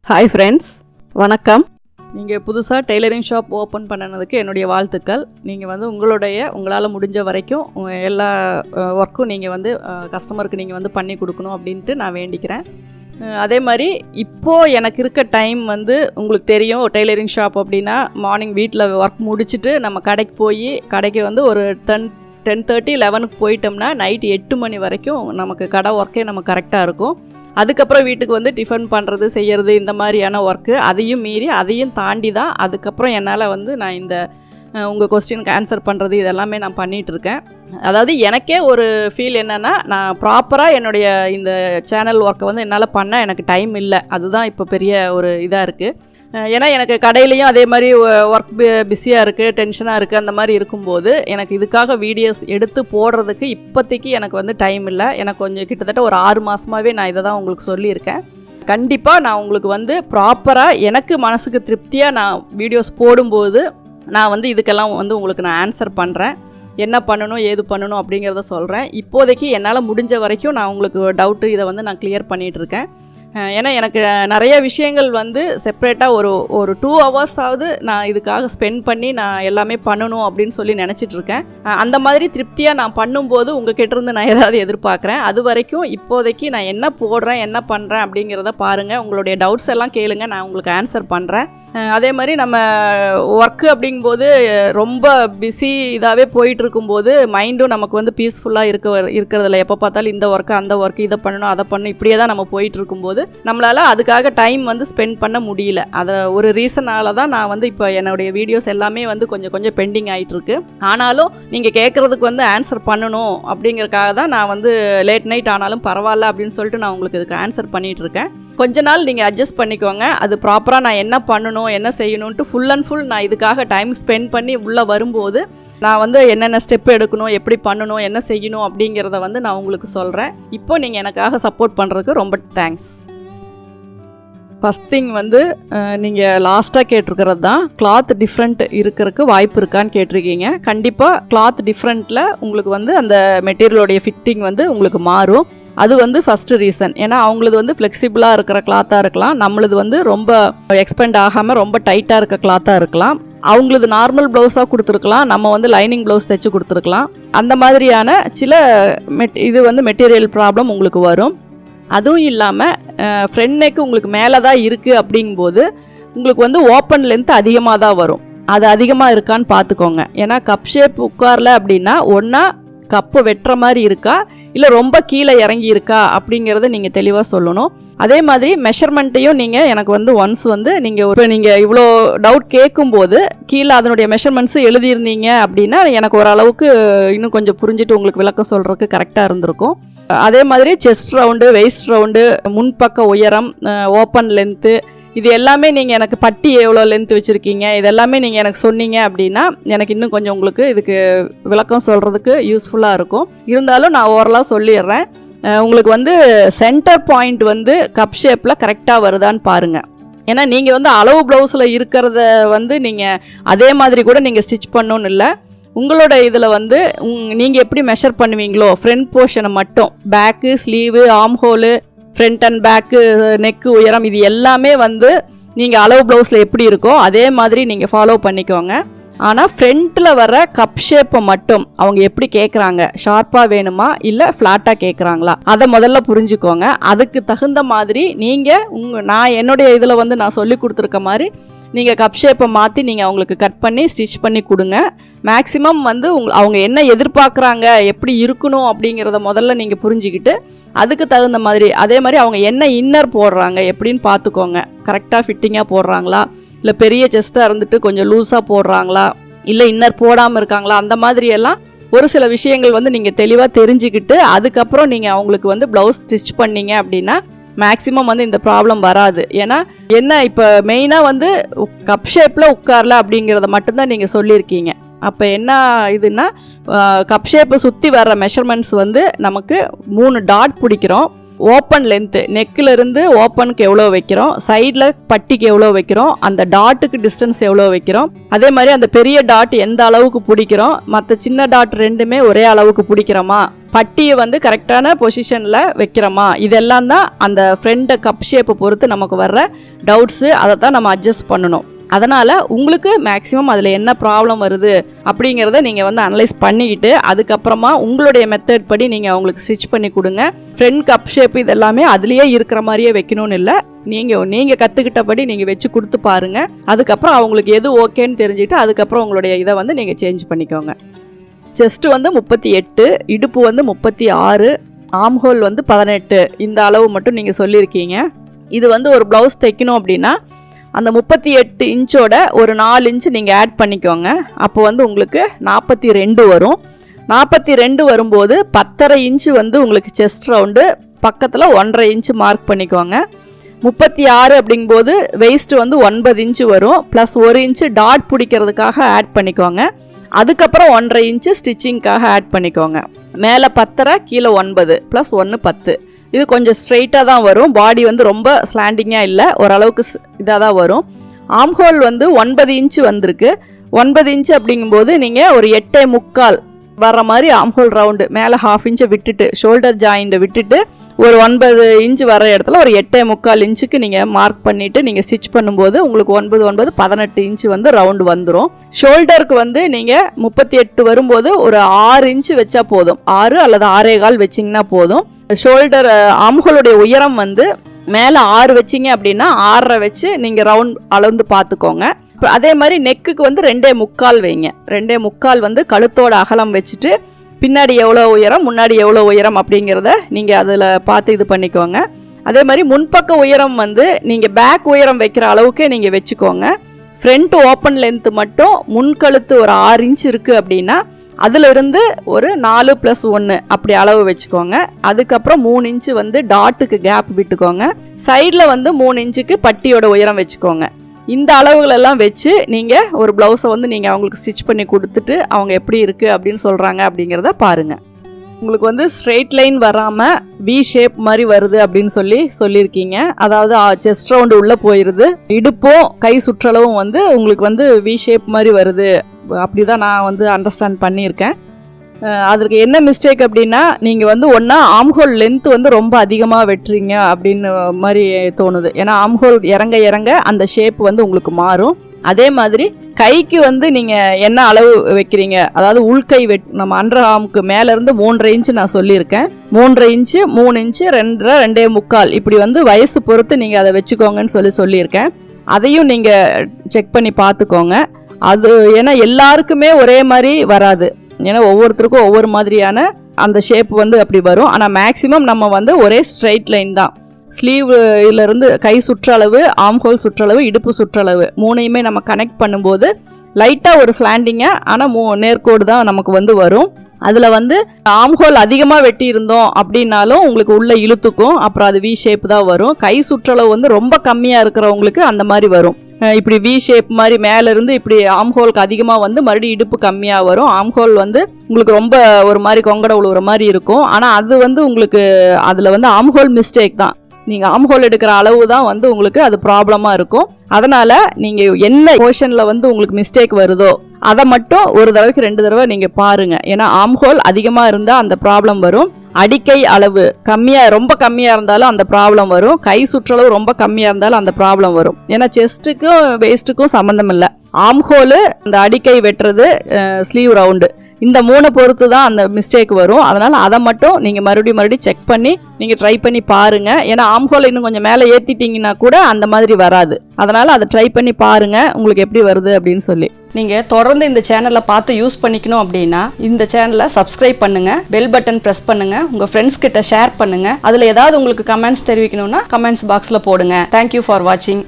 Hi friends, வணக்கம். நீங்கள் புதுசாக டெய்லரிங் ஷாப் ஓப்பன் பண்ணனதுக்கு என்னுடைய வாழ்த்துக்கள். நீங்கள் உங்களால் முடிஞ்ச வரைக்கும் எல்லா ஒர்க்கும் நீங்கள் கஸ்டமருக்கு நீங்கள் பண்ணி கொடுக்கணும் அப்படின்ட்டு நான் வேண்டிக்கிறேன். அதே மாதிரி இப்போது எனக்கு இருக்க டைம் உங்களுக்கு தெரியும், டெய்லரிங் ஷாப் அப்படின்னா மார்னிங் வீட்டில் ஒர்க் முடிச்சுட்டு நம்ம கடைக்கு ஒரு 10:30 11க்கு போயிட்டோம்னா நைட்டு 8 மணி வரைக்கும் நமக்கு கடை ஒர்க்கே நம்ம கரெக்டாக இருக்கும். அதுக்கப்புறம் வீட்டுக்கு டிஃபன் பண்ணுறது செய்கிறது இந்த மாதிரியான ஒர்க்கு அதையும் மீறி அதையும் தாண்டி தான் அதுக்கப்புறம் என்னால் நான் இந்த உங்கள் கொஸ்டினுக்கு ஆன்சர் பண்ணுறது இதெல்லாமே நான் பண்ணிகிட்ருக்கேன். அதாவது எனக்கே ஒரு ஃபீல் என்னென்னா, நான் ப்ராப்பராக என்னுடைய இந்த சேனல் ஒர்க்கை என்னால் பண்ண எனக்கு டைம் இல்லை. அதுதான் இப்போ பெரிய ஒரு இதாக இருக்குது. ஏன்னா எனக்கு கடையிலையும் அதே மாதிரி ஒர்க் பிஸியாக இருக்குது, டென்ஷனாக இருக்குது. அந்த மாதிரி இருக்கும்போது எனக்கு இதுக்காக வீடியோஸ் எடுத்து போடுறதுக்கு இப்போதைக்கு எனக்கு டைம் இல்லை. எனக்கு கொஞ்சம் கிட்டத்தட்ட ஒரு 6 மாதமாகவே நான் இதை தான் உங்களுக்கு சொல்லியிருக்கேன். கண்டிப்பாக நான் உங்களுக்கு ப்ராப்பராக எனக்கு மனசுக்கு திருப்தியாக நான் வீடியோஸ் போடும்போது நான் இதுக்கெல்லாம் உங்களுக்கு நான் ஆன்சர் பண்ணுறேன். என்ன பண்ணணும் ஏது பண்ணணும் அப்படிங்கிறத சொல்கிறேன். இப்போதைக்கு என்னால் முடிஞ்ச வரைக்கும் நான் உங்களுக்கு டவுட்டு இதை நான் கிளியர் பண்ணிகிட்ருக்கேன். ஏன்னா எனக்கு நிறைய விஷயங்கள் செப்ரேட்டாக ஒரு 2 ஹவர்ஸாவது நான் இதுக்காக ஸ்பெண்ட் பண்ணி நான் எல்லாமே பண்ணணும் அப்படின்னு சொல்லி நினச்சிட்ருக்கேன். அந்த மாதிரி திருப்தியாக நான் பண்ணும்போது உங்கள் கிட்டேருந்து நான் ஏதாவது எதிர்பார்க்குறேன். அது வரைக்கும் இப்போதைக்கு நான் என்ன போடுறேன் என்ன பண்ணுறேன் அப்படிங்கிறத பாருங்கள். உங்களுடைய டவுட்ஸ் எல்லாம் கேளுங்க, நான் உங்களுக்கு ஆன்சர் பண்ணுறேன். அதே மாதிரி நம்ம ஒர்க்கு அப்படிங்கும்போது ரொம்ப பிஸி இதாகவே போயிட்டுருக்கும்போது மைண்டும் நமக்கு பீஸ்ஃபுல்லாக இருக்கிறதில்ல. எப்போ பார்த்தாலும் இந்த ஒர்க்கு அந்த ஒர்க்கு இதை பண்ணணும் அதை பண்ணணும் இப்படியே தான் நம்ம போயிட்டுருக்கும்போது நம்மளால் அதுக்காக டைம் ஸ்பெண்ட் பண்ண முடியல. அதை ஒரு ரீசனால தான் நான் இப்போ என்னுடைய வீடியோஸ் எல்லாமே கொஞ்சம் கொஞ்சம் பெண்டிங் ஆகிட்டுருக்கு. ஆனாலும் நீங்கள் கேட்குறதுக்கு ஆன்சர் பண்ணணும் அப்படிங்கிறதுக்காக தான் நான் லேட் நைட் ஆனாலும் பரவாயில்ல அப்படின்னு சொல்லிட்டு நான் உங்களுக்கு இதுக்கு ஆன்சர் பண்ணிகிட்ருக்கேன். கொஞ்ச நாள் நீங்கள் அட்ஜஸ்ட் பண்ணிக்கோங்க. அது ப்ராப்பராக நான் என்ன பண்ணணும் என்ன செய்யணுன்ட்டு ஃபுல் அண்ட் ஃபுல் நான் இதுக்காக டைம் ஸ்பெண்ட் பண்ணி உள்ளே வரும்போது நான் என்னென்ன ஸ்டெப் எடுக்கணும் எப்படி பண்ணணும் என்ன செய்யணும் அப்படிங்கிறத நான் உங்களுக்கு சொல்கிறேன். இப்போ நீங்கள் எனக்காக சப்போர்ட் பண்ணுறதுக்கு ரொம்ப தேங்க்ஸ். ஃபஸ்ட் திங் நீங்கள் லாஸ்ட்டாக கேட்டிருக்கிறது தான், கிளாத் டிஃப்ரெண்ட் இருக்கிறதுக்கு வாய்ப்பு இருக்கான்னு கேட்டிருக்கீங்க. கண்டிப்பாக கிளாத் டிஃப்ரெண்ட்டில் உங்களுக்கு அந்த மெட்டீரியலோடைய ஃபிட்டிங் உங்களுக்கு மாறும். அது ஃபஸ்ட்டு ரீசன். ஏன்னா அவங்களது ஃப்ளெக்சிபிளாக இருக்கிற கிளாத்தாக இருக்கலாம், நம்மளது ரொம்ப எக்ஸ்பெண்ட் ஆகாமல் ரொம்ப டைட்டாக இருக்க கிளாத்தாக இருக்கலாம். அவங்களது நார்மல் ப்ளவுஸாக கொடுத்துருக்கலாம், நம்ம லைனிங் ப்ளவுஸ் தைச்சு கொடுத்துருக்கலாம். அந்த மாதிரியான சில மெட்டீரியல் ப்ராப்ளம் உங்களுக்கு வரும். அதுவும் இல்லாமல் ஃப்ரண்ட் நெக் உங்களுக்கு மேலே தான் இருக்குது அப்படிங்கும்போது உங்களுக்கு ஓப்பன் லென்த் அதிகமாக தான் வரும். அது அதிகமாக இருக்கான்னு பார்த்துக்கோங்க. ஏன்னா கப் ஷேப் உட்காரல அப்படின்னா ஒன்றா கப்பு வெட்டுற மாதிரி இருக்கா இல்லை ரொம்ப கீழே இறங்கி இருக்கா அப்படிங்கிறத நீங்கள் தெளிவாக சொல்லணும். அதே மாதிரி மெஷர்மெண்ட்டையும் நீங்கள் எனக்கு ஒன்ஸ் நீங்கள் இவ்வளோ டவுட் கேட்கும்போது கீழே அதனுடைய மெஷர்மெண்ட்ஸு எழுதியிருந்தீங்க அப்படின்னா எனக்கு ஓரளவுக்கு இன்னும் கொஞ்சம் புரிஞ்சுட்டு உங்களுக்கு விளக்கம் சொல்கிறதுக்கு கரெக்டாக இருந்திருக்கும். அதே மாதிரி செஸ்ட் ரவுண்டு, வெயிஸ்ட் ரவுண்டு, முன்பக்க உயரம், ஓப்பன் லென்த்து, இது எல்லாமே நீங்கள் எனக்கு பட்டி எவ்வளோ லென்த் வச்சுருக்கீங்க இதெல்லாமே நீங்கள் எனக்கு சொன்னீங்க அப்படின்னா எனக்கு இன்னும் கொஞ்சம் உங்களுக்கு இதுக்கு விளக்கம் சொல்கிறதுக்கு யூஸ்ஃபுல்லாக இருக்கும். இருந்தாலும் நான் ஓரளவு சொல்லிடுறேன். உங்களுக்கு சென்டர் பாயிண்ட் கப் ஷேப்பில் கரெக்டாக வருதான்னு பாருங்கள். ஏன்னா நீங்கள் அளவு ப்ளவுஸில் இருக்கிறத நீங்கள் அதே மாதிரி கூட நீங்கள் ஸ்டிச் பண்ணணும்னு இல்லை. உங்களோட இதில் நீங்கள் எப்படி மெஷர் பண்ணுவீங்களோ ஃப்ரண்ட் போர்ஷனை மட்டும், back, sleeve, arm hole, front and back, neck உயரம், இது எல்லாமே நீங்கள் அளவு ப்ளவுஸில் எப்படி இருக்கோ அதே மாதிரி நீங்கள் ஃபாலோ பண்ணிக்கோங்க. ஆனால் ஃப்ரண்ட்டில் வர கப் ஷேப்பை மட்டும் அவங்க எப்படி கேட்குறாங்க, ஷார்ப்பாக வேணுமா இல்லை ஃப்ளாட்டாக கேட்குறாங்களா, அதை முதல்ல புரிஞ்சுக்கோங்க. அதுக்கு தகுந்த மாதிரி நீங்கள் நான் என்னுடைய இதில் நான் சொல்லி கொடுத்துருக்க மாதிரி நீங்கள் கப் ஷேப்பை மாற்றி நீங்கள் அவங்களுக்கு கட் பண்ணி ஸ்டிச் பண்ணி கொடுங்க. மேக்ஸிமம் அவங்க என்ன எதிர்பார்க்குறாங்க எப்படி இருக்கணும் அப்படிங்கிறத முதல்ல நீங்கள் புரிஞ்சுக்கிட்டு அதுக்கு தகுந்த மாதிரி அதே மாதிரி அவங்க என்ன இன்னர் போடுறாங்க எப்படின்னு பார்த்துக்கோங்க. கரெக்டாக ஃபிட்டிங்காக போடுறாங்களா இல்லை பெரிய செஸ்ட்டாக இருந்துட்டு கொஞ்சம் லூஸாக போடுறாங்களா இல்லை இன்னர் போடாமல் இருக்காங்களா, அந்த மாதிரியெல்லாம் ஒரு சில விஷயங்கள் நீங்கள் தெளிவாக தெரிஞ்சுக்கிட்டு அதுக்கப்புறம் நீங்கள் அவங்களுக்கு ப்ளவுஸ் ஸ்டிச் பண்ணீங்க அப்படின்னா மேக்ஸிமம் இந்த ப்ராப்ளம் வராது. ஏன்னா என்ன இப்போ மெயினாக கப் ஷேப்பில் உட்காரல அப்படிங்கிறத மட்டும்தான் நீங்கள் சொல்லியிருக்கீங்க. அப்போ என்ன இதுன்னா கப் ஷேப்பை சுற்றி வர்ற மெஷர்மெண்ட்ஸ் நமக்கு 3 டாட் பிடிக்கிறோம். ஓப்பன் லென்த்து நெக்கிலிருந்து ஓப்பனுக்கு எவ்வளோ வைக்கிறோம், சைடில் பட்டிக்கு எவ்வளோ வைக்கிறோம், அந்த டாட்டுக்கு டிஸ்டன்ஸ் எவ்வளோ வைக்கிறோம், அதே மாதிரி அந்த பெரிய டாட் எந்த அளவுக்கு பிடிக்கிறோம், மற்ற சின்ன டாட் ரெண்டுமே ஒரே அளவுக்கு பிடிக்கிறோமா, பட்டியை வந்து கரெக்டான பொசிஷனில் வைக்கிறோமா, இதெல்லாம் தான் அந்த ஃப்ரண்ட் கப் ஷேப்பை பொறுத்து நமக்கு வர்ற டவுட்ஸு. அதை தான் நம்ம அட்ஜஸ்ட் பண்ணணும். அதனால் உங்களுக்கு மேக்ஸிமம் அதில் என்ன ப்ராப்ளம் வருது அப்படிங்கிறத நீங்கள் வந்து அனலைஸ் பண்ணிக்கிட்டு அதுக்கப்புறமா உங்களுடைய மெத்தட் படி நீங்கள் அவங்களுக்கு ஸ்டிச் பண்ணி கொடுங்க. ஃப்ரண்ட் கப் ஷேப் இதெல்லாமே அதுலேயே இருக்கிற மாதிரியே வைக்கணும்னு இல்லை, நீங்கள் கற்றுக்கிட்டபடி நீங்கள் வச்சு கொடுத்து பாருங்கள். அதுக்கப்புறம் அவங்களுக்கு எது ஓகேன்னு தெரிஞ்சுக்கிட்டு அதுக்கப்புறம் உங்களுடைய இதை வந்து நீங்கள் சேஞ்ச் பண்ணிக்கோங்க. செஸ்ட்டு வந்து 38, இடுப்பு வந்து 36, ஆம்ஹோல் வந்து 18, இந்த அளவு மட்டும் நீங்கள் சொல்லியிருக்கீங்க. இது வந்து ஒரு ப்ளவுஸ் தைக்கணும் அப்படின்னா அந்த 38 இன்ச்சோட ஒரு 4 இன்ச்சு நீங்கள் ஆட் பண்ணிக்கோங்க. அப்போ வந்து உங்களுக்கு 42 வரும். 42 வரும்போது 10.5 இன்ச்சு வந்து உங்களுக்கு செஸ்ட் ரவுண்டு, பக்கத்தில் 1.5 இன்ச்சு மார்க் பண்ணிக்கோங்க. 36 அப்படிங்கும்போது வெயிஸ்ட் வந்து 9 இன்ச்சு வரும், ப்ளஸ் 1 இன்ச்சு டாட் பிடிக்கிறதுக்காக ஆட் பண்ணிக்கோங்க. அதுக்கப்புறம் 1.5 இன்ச்சு ஸ்டிச்சிங்க்காக ஆட் பண்ணிக்கோங்க. மேலே 10.5, கீழே 9, ப்ளஸ் 1 10. இது கொஞ்சம் ஸ்ட்ரெயிட்டாக தான் வரும். பாடி வந்து ரொம்ப ஸ்லாண்டிங்காக இல்லை, ஓரளவுக்கு இதாக தான் வரும். ஆம்ஹோல் வந்து 9 இன்ச்சு வந்திருக்கு. 9 இன்ச்சு அப்படிங்கும்போது நீங்கள் ஒரு 8.75 வர்ற மாதிரி ஆம்ஹோல் ரவுண்டு மேலே 1/2 இன்ச்சை விட்டுட்டு ஷோல்டர் ஜாயிண்ட்டை விட்டுட்டு ஒரு 9 இன்ச்சு வர இடத்துல ஒரு 8.75 இன்ச்சுக்கு நீங்கள் மார்க் பண்ணிவிட்டு நீங்கள் ஸ்டிச் பண்ணும்போது உங்களுக்கு 9 18 இன்ச்சு வந்து ரவுண்டு வந்துடும். ஷோல்டருக்கு வந்து நீங்கள் 38 வரும்போது ஒரு 6 இன்ச்சு வச்சா போதும், 6 அல்லது 6.25 வச்சிங்கன்னா போதும். ஷோல்டர் ஆம்ஹோலுடைய உயரம் வந்து மேலே 6 வச்சிங்க அப்படின்னா 6.5 வச்சு நீங்கள் ரவுண்ட் அளந்து பார்த்துக்கோங்க. அதே மாதிரி நெக்குக்கு வந்து 2.75 வைங்க. 2.75 வந்து கழுத்தோட அகலம் வச்சுட்டு பின்னாடி எவ்வளோ உயரம் முன்னாடி எவ்வளோ உயரம் அப்படிங்கிறத நீங்கள் அதில் பார்த்து இது பண்ணிக்கோங்க. அதே மாதிரி முன்பக்க உயரம் வந்து நீங்கள் பேக் உயரம் வைக்கிற அளவுக்கே நீங்கள் வச்சுக்கோங்க. ஃப்ரண்ட் ஓப்பன் லென்த்து மட்டும் முன்கழுத்து ஒரு 6 இன்ச் இருக்குது அப்படின்னா அதிலிருந்து ஒரு 4 + 1 அப்படி அளவு வச்சுக்கோங்க. அதுக்கப்புறம் 3 இன்ச்சு வந்து டாட்டுக்கு கேப் விட்டுக்கோங்க. சைடில் வந்து 3 இன்ச்சுக்கு பட்டியோட உயரம் வச்சுக்கோங்க. இந்த அளவுகளெல்லாம் வச்சு நீங்கள் ஒரு ப்ளவுஸை வந்து நீங்கள் அவங்களுக்கு ஸ்டிச் பண்ணி கொடுத்துட்டு அவங்க எப்படி இருக்குது அப்படின்னு சொல்கிறாங்க அப்படிங்கிறத பாருங்கள். உங்களுக்கு வந்து ஸ்ட்ரெயிட் லைன் வராமல் வி ஷேப் மாதிரி வருது அப்படின்னு சொல்லியிருக்கீங்க. அதாவது செஸ்ட் ரவுண்டு உள்ளே போயிடுது, இடுப்பும் கை சுற்றளவும் வந்து உங்களுக்கு வந்து வி ஷேப் மாதிரி வருது, அப்படி தான் நான் வந்து அண்டர்ஸ்டாண்ட் பண்ணியிருக்கேன். அதுக்கு என்ன மிஸ்டேக் அப்படின்னா நீங்கள் வந்து ஒன்றா ஆம்ஹோல் லென்த் வந்து ரொம்ப அதிகமாக வெட்டுறீங்க அப்படின்னு மாதிரி தோணுது. ஏன்னா ஆம்ஹோல் இறங்க இறங்க அந்த ஷேப் வந்து உங்களுக்கு மாறும். அதே மாதிரி கைக்கு வந்து நீங்கள் என்ன அளவு வைக்கிறீங்க, அதாவது உள்கை நம்ம அண்டர் ஆர்முக்கு மேலேருந்து 3.5 இன்ச்சு நான் சொல்லியிருக்கேன். 3.5 இன்ச்சு 3 இன்ச்சு 2.5 2.75 இப்படி வந்து வயசு பொறுத்து நீங்கள் அதை வச்சுக்கோங்கன்னு சொல்லியிருக்கேன். அதையும் நீங்கள் செக் பண்ணி பார்த்துக்கோங்க. அது ஏன்னா எல்லாருக்குமே ஒரே மாதிரி வராது, ஏன்னா ஒவ்வொருத்தருக்கும் ஒவ்வொரு மாதிரியான அந்த ஷேப் வந்து அப்படி வரும். ஆனால் மேக்ஸிமம் நம்ம வந்து ஒரே ஸ்ட்ரைட் லைன் தான். ஸ்லீவ்லேருந்து கை சுற்றளவு, ஆம்ஹோல் சுற்றளவு, இடுப்பு சுற்றளவு மூணையுமே நம்ம கனெக்ட் பண்ணும்போது லைட்டாக ஒரு ஸ்லாண்டிங்காக ஆனால் நேர்கோடு தான் நமக்கு வந்து வரும். அதில் வந்து ஆம்ஹோல் அதிகமாக வெட்டி இருந்தோம் அப்படின்னாலும் உங்களுக்கு உள்ள இழுத்துக்கும், அப்புறம் அது வி ஷேப் தான் வரும். கை சுற்றளவு வந்து ரொம்ப கம்மியாக இருக்கிறவங்களுக்கு அந்த மாதிரி வரும். இப்படி வி ஷேப் மாதிரி மேலேருந்து இப்படி ஆம்ஹோலுக்கு அதிகமாக வந்து மறுபடியும் இடுப்பு கம்மியாக வரும். ஆம்ஹோல் வந்து உங்களுக்கு ரொம்ப ஒரு மாதிரி கொங்கட உழுவுற மாதிரி இருக்கும். ஆனால் அது வந்து உங்களுக்கு அதில் வந்து ஆம்ஹோல் மிஸ்டேக் தான். நீங்கள் ஆம்ஹோல் எடுக்கிற அளவு தான் வந்து உங்களுக்கு அது ப்ராப்ளமாக இருக்கும். அதனால் நீங்கள் என்ன போர்ஷனில் வந்து உங்களுக்கு மிஸ்டேக் வருதோ அதை மட்டும் ஒரு தடவைக்கு 2 தடவை நீங்கள் பாருங்கள். ஏன்னா ஆம்ஹோல் அதிகமாக இருந்தால் அந்த ப்ராப்ளம் வரும். அடிக்கை அளவு ரொம்ப கம்மியாக இருந்தாலும் அந்த ப்ராப்ளம் வரும். கை சுற்றளவு ரொம்ப கம்மியாக இருந்தாலும் அந்த ப்ராப்ளம் வரும். ஏன்னா செஸ்ட்டுக்கும் வேஸ்ட்டுக்கும் சம்மந்தம் இல்லை. ஆம்ஹோலு, அந்த அடிக்கை வெட்டுறது, ஸ்லீவ் ரவுண்டு, இந்த 3 பொறுத்து தான் அந்த மிஸ்டேக் வரும். அதனால் அதை மட்டும் நீங்கள் மறுபடியும் செக் பண்ணி நீங்கள் ட்ரை பண்ணி பாருங்கள். ஏன்னா ஆம்ஹோல் இன்னும் கொஞ்சம் மேலே ஏற்றிட்டிங்கன்னா கூட அந்த மாதிரி வராது. அதனால் அதை ட்ரை பண்ணி பாருங்கள் உங்களுக்கு எப்படி வருது அப்படின்னு சொல்லி. நீங்கள் தொடர்ந்து இந்த சேனலை பார்த்து யூஸ் பண்ணிக்கணும் அப்படின்னா இந்த சேனலை சப்ஸ்கிரைப் பண்ணுங்கள், பெல் பட்டன் ப்ரெஸ் பண்ணுங்கள், உங்கள் ஃப்ரெண்ட்ஸ் கிட்ட ஷேர் பண்ணுங்கள். அதில் ஏதாவது உங்களுக்கு கமெண்ட்ஸ் தெரிவிக்கணும்னா கமெண்ட்ஸ் பாக்ஸில் போடுங்க. தேங்க்யூ ஃபார் வாட்சிங்.